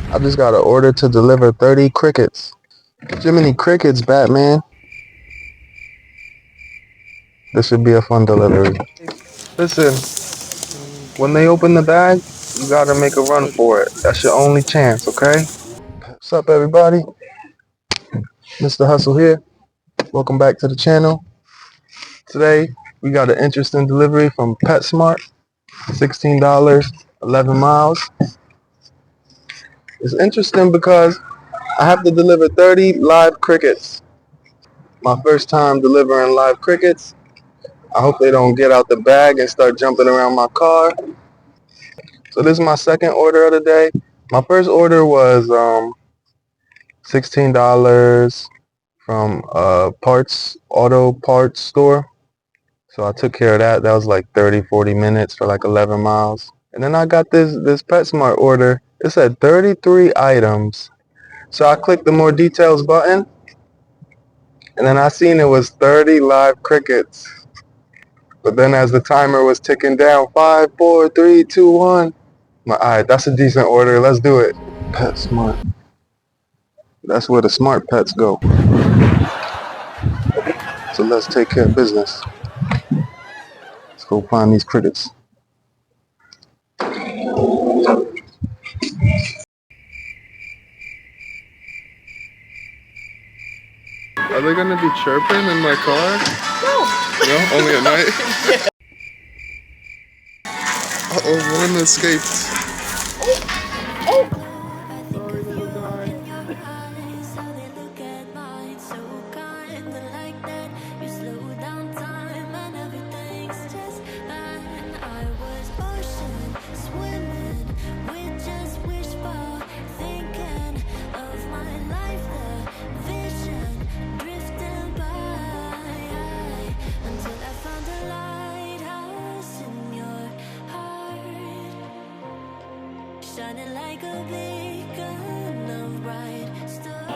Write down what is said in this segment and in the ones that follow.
I just got an order to deliver 30 crickets. Jiminy Crickets, Batman. This should be a fun delivery. Listen, when they open the bag, you gotta make a run for it. That's your only chance, okay? What's up, everybody? Mr. Hustle here. Welcome back to the channel. Today, we got an interesting delivery from PetSmart. $16, 11 miles. It's interesting because I have to deliver 30 live crickets. My first time delivering live crickets. I hope they don't get out the bag and start jumping around my car. So this is my second order of the day. My first order was $16 from a auto parts store. So I took care of that. That was like 30-40 minutes for like 11 miles. And then I got this PetSmart order. It said 33 items. So I clicked the more details button, and then I seen it was 30 live crickets. But then as the timer was ticking down, 5, 4, 3, 2, 1. Alright, that's a decent order. Let's do it. PetSmart. That's where the smart pets go. So let's take care of business. Let's go find these crickets. Are they gonna be chirping in my car? No, only at night. Uh-oh, one escaped. Shining like a beacon of bright stars.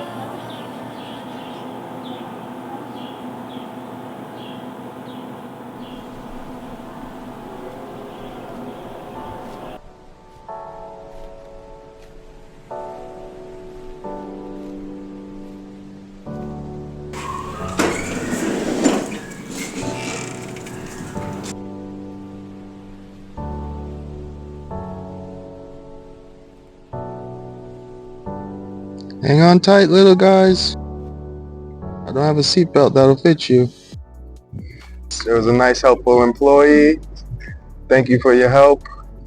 Hang on tight, little guys. I don't have a seatbelt that'll fit you. There was a nice, helpful employee. Thank you for your help.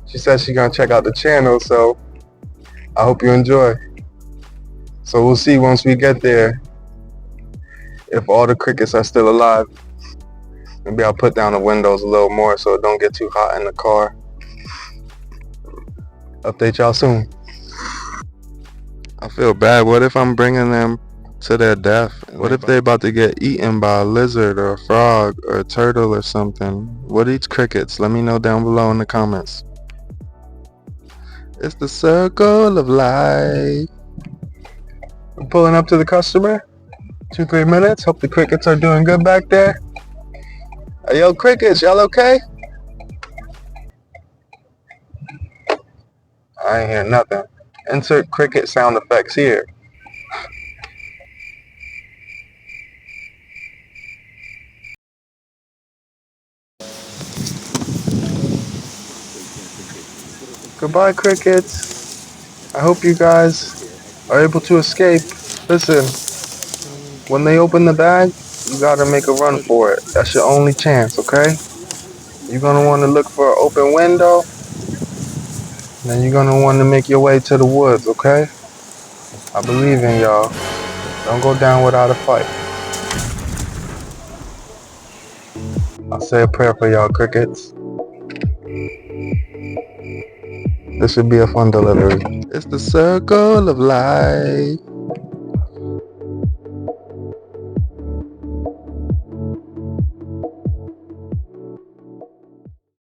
She said she's gonna check out the channel, so I hope you enjoy. So we'll see once we get there if all the crickets are still alive. Maybe I'll put down the windows a little more so it don't get too hot in the car. Update y'all soon. I feel bad. What if I'm bringing them to their death? What if they about to get eaten by a lizard or a frog or a turtle or something? What eats crickets? Let me know down below in the comments. It's the circle of life. I'm pulling up to the customer. 2-3 minutes. Hope the crickets are doing good back there. Hey, yo, crickets, y'all okay? I ain't hear nothing. Insert cricket sound effects here. Goodbye, crickets. I hope you guys are able to escape. Listen, when they open the bag, you gotta make a run for it. That's your only chance, okay? You're gonna want to look for an open window. Then you're gonna want to make your way to the woods, okay? I believe in y'all. Don't go down without a fight. I'll say a prayer for y'all, crickets. This should be a fun delivery. It's the circle of life.